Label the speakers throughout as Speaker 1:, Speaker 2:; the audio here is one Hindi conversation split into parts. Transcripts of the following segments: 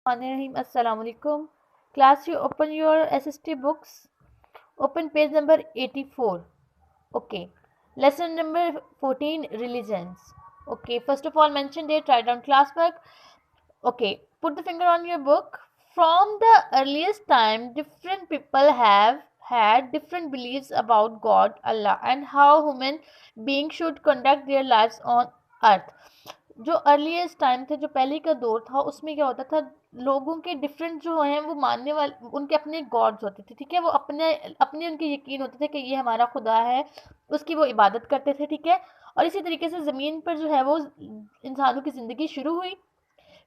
Speaker 1: Assalamu alaikum. Class, you open your SST books. Open page number 84. Okay. Lesson number 14, religions. Okay. First of all, mention date, write down class work. Okay. Put the finger on your book. From the earliest time, different people have had different beliefs about God, Allah, and how human beings should conduct their lives on earth. जो अर्लीस्ट टाइम थे, जो पहले का दौर था, उसमें क्या होता था, लोगों के डिफरेंट जो हैं वो मानने वाले उनके अपने गॉड्स होते थे, ठीक है, वो अपने अपने उनके यकीन होते थे कि ये हमारा खुदा है, उसकी वो इबादत करते थे, ठीक है। और इसी तरीके से ज़मीन पर जो है वो इंसानों की ज़िंदगी शुरू हुई।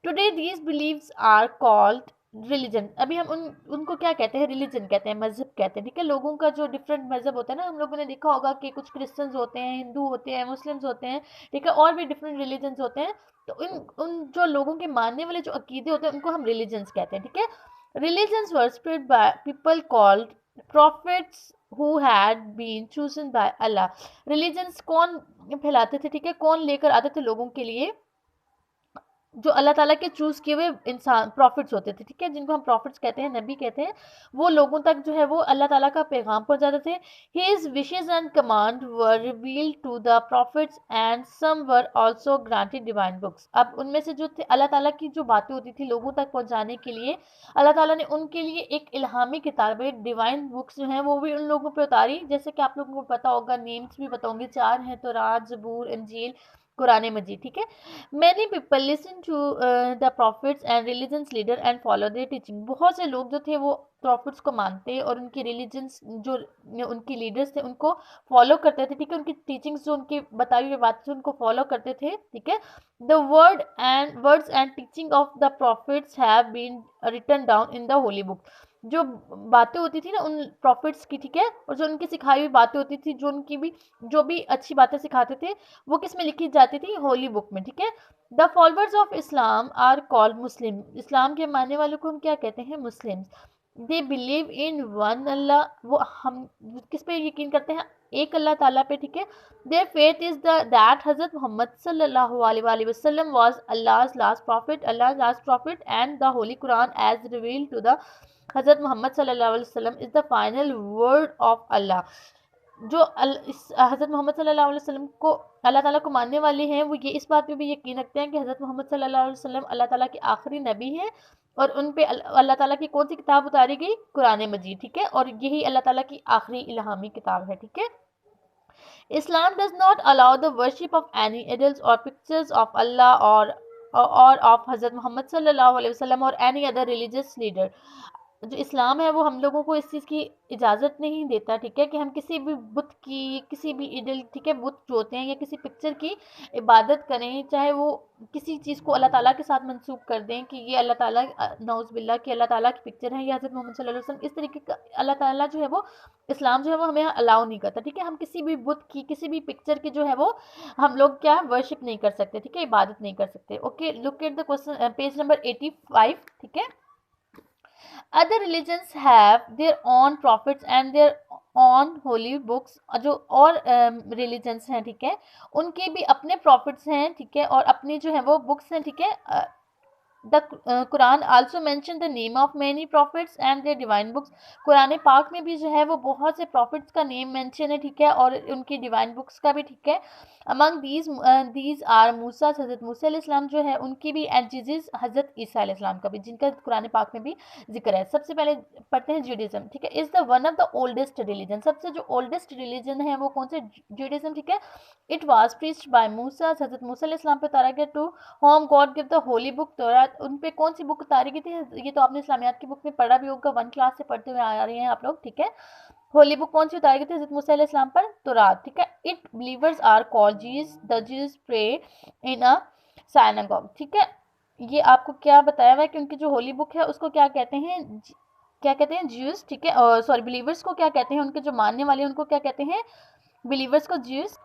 Speaker 1: Today these beliefs are called religion. अभी हम उनको क्या कहते हैं, रिलीजन कहते हैं, मजहब कहते हैं, ठीक है। लोगों का जो डिफरेंट मजहब होता है ना, हम लोगों ने देखा होगा कि कुछ क्रिश्चियंस होते हैं, हिंदू होते हैं, मुस्लिम्स होते हैं, ठीक है, और भी डिफरेंट रिलीजन्स होते हैं। तो उन जो लोगों के मानने वाले जो अकीदे होते हैं उनको हम रिलीजन्स कहते हैं, ठीक है। Religions were spread by people called prophets who had been chosen by Allah. Religions कौन फैलाते थे, ठीक है, कौन लेकर आते थे लोगों के लिए, जो अल्लाह ताला के चूज़ किए हुए इंसान प्रॉफिट्स होते थे, ठीक है, जिनको हम प्रॉफिट्स कहते हैं, नबी कहते हैं। वो लोगों तक जो है वो अल्लाह ताला का पैगाम पहुंचाते थे। His wishes and command were revealed to the prophets and some were also granted divine books. अब उनमें से जो थे अल्लाह ताला की जो बातें होती थी लोगों तक पहुंचाने के लिए, अल्लाह ताला ने उनके लिए एक इल्हामी किताबें, डिवाइन बुक्स जो हैं वो भी उन लोगों पर उतारी। जैसे कि आप लोगों को पता होगा, नेम्स भी बताऊंगी, 4 हैं, तौरात, ज़बूर, इंजील, कुरान मजीद, ठीक है। Many people listen to the prophets and religions leader and follow their teaching. बहुत से लोग जो थे वो प्रॉफिट्स को मानते और उनकी रिलीजन्स जो उनकी लीडर्स थे उनको फॉलो करते थे, ठीक है, उनकी टीचिंग्स जो उनकी बताई हुई बातें थे उनको फॉलो करते थे, ठीक है। The words and teaching of the prophets have been written down in the holy book. जो बातें होती थी ना उन प्रॉफिट्स की, ठीक है, और जो उनकी सिखाई हुई बातें होती थी, जो भी अच्छी बातें सिखाते थे, वो किस में लिखी जाती थी, होली बुक में, ठीक है। The followers of Islam are called Muslim. इस्लाम के मानने वालों को हम क्या कहते हैं, Muslims. They believe in one Allah. वो हम किस पे यकीन करते हैं, एक अल्लाह ताला पे, ठीक है। Their faith is that Hazrat Muhammad सल्लल्लाहु अलैहि वसल्लम was Allah's last prophet and the holy Quran as revealed to the हजरत मोहम्मद सल्लल्लाहु अलैहि वसल्लम is the final word of Allah. जो हज़रत मोहम्मद सल्लल्लाहु अलैहि वसल्लम को अल्लाह ताला को मानने वाले हैं, वो ये इस बात पे भी यकीन रखते हैं कि हज़रत मोहम्मद सल्लल्लाहु अलैहि वसल्लम अल्लाह ताला के आखिरी नबी हैं, और उन पे अल्लाह ताला की कौन सी किताब उतारी गई, कुरान मजीद, ठीक है, और यही अल्लाह ताला की आखिरी इल्हामी किताब है, ठीक है। इस्लाम does not allow the worship of any idols और पिक्चर्स ऑफ अल्लाह और ऑफ हज़रत मोहम्मद सल्लल्लाहु अलैहि वसल्लम और एनी अदर रिलीजियस लीडर। जो इस्लाम है वो हम लोगों को इस चीज़ की इजाज़त नहीं देता, ठीक है, कि हम किसी भी बुत की, किसी भी इडल, ठीक है, बुत जो होते हैं, या किसी पिक्चर की इबादत करें, चाहे वो किसी चीज़ को अल्लाह ताला के साथ मंसूब कर दें कि ये अल्लाह ताला नौज़ बिल्ला कि अल्लाह ताला की पिक्चर है, या हज़रत मोहम्मद सल्लल्लाहु अलैहि वसल्लम, इस तरीके का अल्लाह ताला जो है वो इस्लाम जो है वो हमें अलाउ नहीं करता, ठीक है। हम किसी भी बुत की, किसी भी पिक्चर की जो है वो हम लोग क्या वर्शिप नहीं कर सकते, ठीक है, इबादत नहीं कर सकते। Okay, look at the question, page number 85, ठीक है। Other religions have their own prophets and their own holy books। जो और religions हैं, ठीक है, उनके भी अपने prophets हैं, ठीक है, और अपनी जो है वो books हैं, ठीक है। The Quran also mention the name of many prophets and their divine books। Quran पाक में भी जो है वो बहुत से prophets का नेम मेंशन है, ठीक है, और उनकी डिवाइन बुक्स का भी, ठीक है। अमंग दीज आर मूसा, हज़रत मूसा अलैहिस्सलाम जो है उनकी भी, एंड जीसस हज़रत ईसा अलैहिस्सलाम का भी, जिनका कुरान पाक में भी जिक्र है। सबसे पहले पढ़ते हैं ज्यूडिज्म, ठीक है। Is the one of the oldest religion. सबसे जो ओल्डेस्ट रिलीजन है वो कौन से, ज्यूडिज्म, ठीक है। It was preached by Musa, Hazrat Musa अलैहिस्सलाम पे उतारा गया। To whom God give the holy book Taurat. उन पे कौन सी बुक उतारी गई थी, ये तो आपने इस्लामियात की बुक में पढ़ा भी होगा, 1 क्लास से पढ़ते हुए आ रहे हैं आप लोग, ठीक है। होली बुक कौन सी उतारी गई थी, हज़रत मूसा अलैहिस्सलाम पर, तौरात, ठीक है। इट बिलीवर्स आर कॉल्ड जीस, द जीस प्रे इन अ साइनागॉग, ठीक है। ये आपको क्या बताया हुआ है कि उनकी जो होली बुक है उसको क्या कहते हैं, क्या कहते हैं, ज्यूस, ठीक है, और सॉरी बिलीवर्स को क्या कहते हैं, उनके जो मानने वाले हैं उनको क्या कहते हैं, बिलीवर्स को ज्यूस।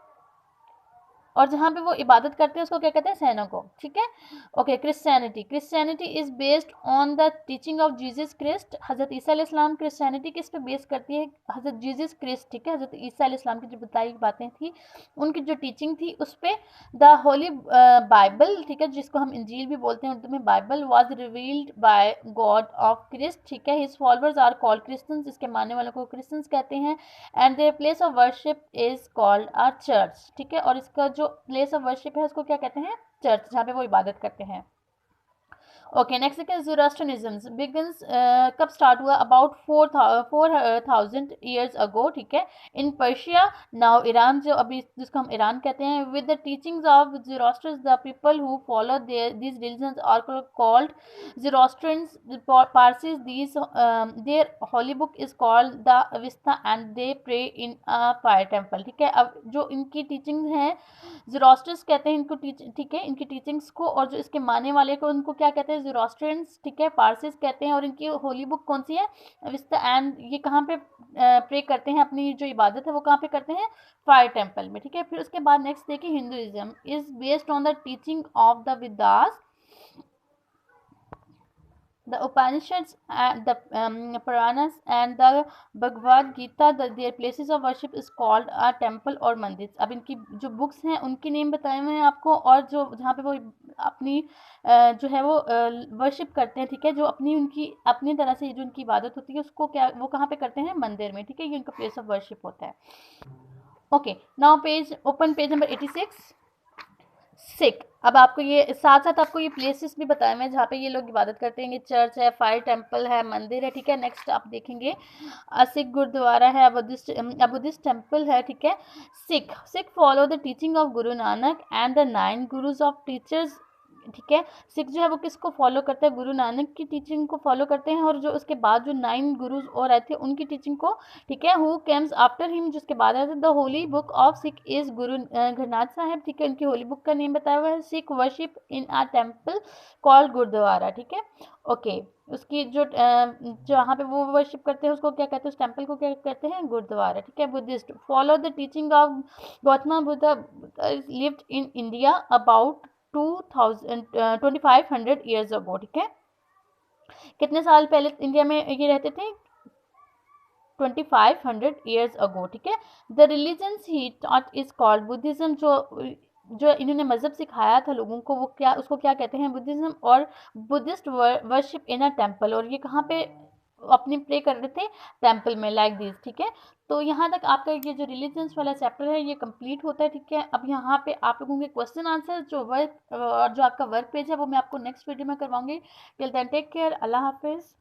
Speaker 1: और जहाँ पे वो इबादत करते हैं उसको क्या कहते हैं, सैनगोग, ठीक है। Okay, Christianity is based on the teaching of Jesus Christ. Hazrat Isa अलैहिस्सलाम क्रिश्चियनिटी किस पे बेस करती है, हजरत जीसस क्रिस्ट, ठीक है, हजरत ईसा अलैहिस्सलाम की जो बताई बातें थी उनकी जो टीचिंग थी उस पे। द होली बाइबल, ठीक है, जिसको हम इंजील भी बोलते हैं उर्दू में, Bible was revealed by God of Christ, ठीक है। His followers are called Christians, इसके मानने वालों को क्रिश्चियंस कहते हैं। And their place of worship is called a church, ठीक है, और इसका जो प्लेस ऑफ वर्शिप है उसको क्या कहते हैं, चर्च, जहाँ पे वो इबादत करते हैं। ओके, नेक्स्ट है ज़ोरास्ट्रियनिज्म बिगिंस, कब स्टार्ट हुआ, अबाउट 4000 ईयर्स अगो, ठीक है, इन पर्शिया, नाउ ईरान, जो अभी जिसको हम ईरान कहते हैं, with the teachings of Zoroaster, the people who follow these religions are called Zoroastrians. Parsis these their holy book is called the Avesta and they pray in a fire temple, ठीक है। अब जो इनकी टीचिंग है, ज़ोरास्ट्रस कहते हैं इनको, ठीक है, इनकी टीचिंग्स को, और जो इसके मानने वाले को उनको क्या कहते हैं, ज़ोरास्ट्रियंस, ठीक है, पारसीज कहते हैं। और इनकी होली बुक कौन सी है, विस्ता, एंड ये कहाँ पे प्रे करते हैं, अपनी जो इबादत है वो कहाँ पे करते हैं, फायर टेम्पल में, ठीक है। फिर उसके बाद नेक्स्ट देखिए, Hinduism is based on the teaching of the Vedas, the Upanishads and the Puranas and the Bhagavad Gita, their places of worship is called a temple or मंदिर। अब इनकी जो बुक्स हैं उनके नेम बताए हुए हैं आपको, और जो जहाँ पे वो अपनी जो है वो वर्शिप करते हैं, ठीक है, जो अपनी उनकी अपनी तरह से जो उनकी इबादत होती है उसको क्या वो कहाँ पे करते हैं, मंदिर में, ठीक है, ये उनका प्लेस ऑफ वर्शिप होता है। Okay, now page open page number 86, Sikh. अब आपको ये साथ साथ आपको ये प्लेसेस भी बताए हुए हैं जहाँ पे ये लोग इबादत करते हैं, चर्च है, फायर टेम्पल है, मंदिर है, ठीक है। नेक्स्ट आप देखेंगे सिख गुरुद्वारा है, बुद्धिस्ट टेम्पल है, ठीक है। Sikh follow the teaching of Guru Nanak and the 9 gurus of teachers, ठीक है। सिख जो है वो किसको फॉलो करते हैं, गुरु नानक की टीचिंग को फॉलो करते हैं, और जो उसके बाद जो 9 गुरुज और आए थे उनकी टीचिंग को, ठीक है। हु केम्स आफ्टर हिम, जिसके बाद आया था, the holy book of Sikh is गुरु घरनाथ साहब, ठीक है, उनकी होली बुक का नेम बताया हुआ है। Sikh worship in a temple called Gurudwara, ठीक है। ओके, उसकी जो जहाँ पे वो वर्शिप करते हैं उसको क्या कहते हैं, उस टेम्पल को क्या कहते हैं, गुरुद्वारा, ठीक है। Buddhist follow the teaching of Gautam Buddha lived in India about 2500 years ago, ठीक है। कितने साल पहले इंडिया में ये रहते थे, 2500 ईयर्स अगो, ठीक है। The religion he taught is called Buddhism, जो इन्होंने मजहब सिखाया था लोगों को वो क्या, उसको क्या कहते हैं, बुद्धिज्म। और Buddhist worship in a temple, और ये कहाँ पे अपनी प्रे कर रहे थे, टेम्पल में, लाइक दिस, ठीक है। तो यहाँ तक आपका ये जो रिलीजन्स वाला चैप्टर है ये कंप्लीट होता है, ठीक है। अब यहाँ पे आप लोगों के क्वेश्चन आंसर जो वर्क और जो आपका वर्क पेज है वो मैं आपको नेक्स्ट वीडियो में करवाऊंगी। टिल देन टेक केयर, अल्लाह हाफिज़।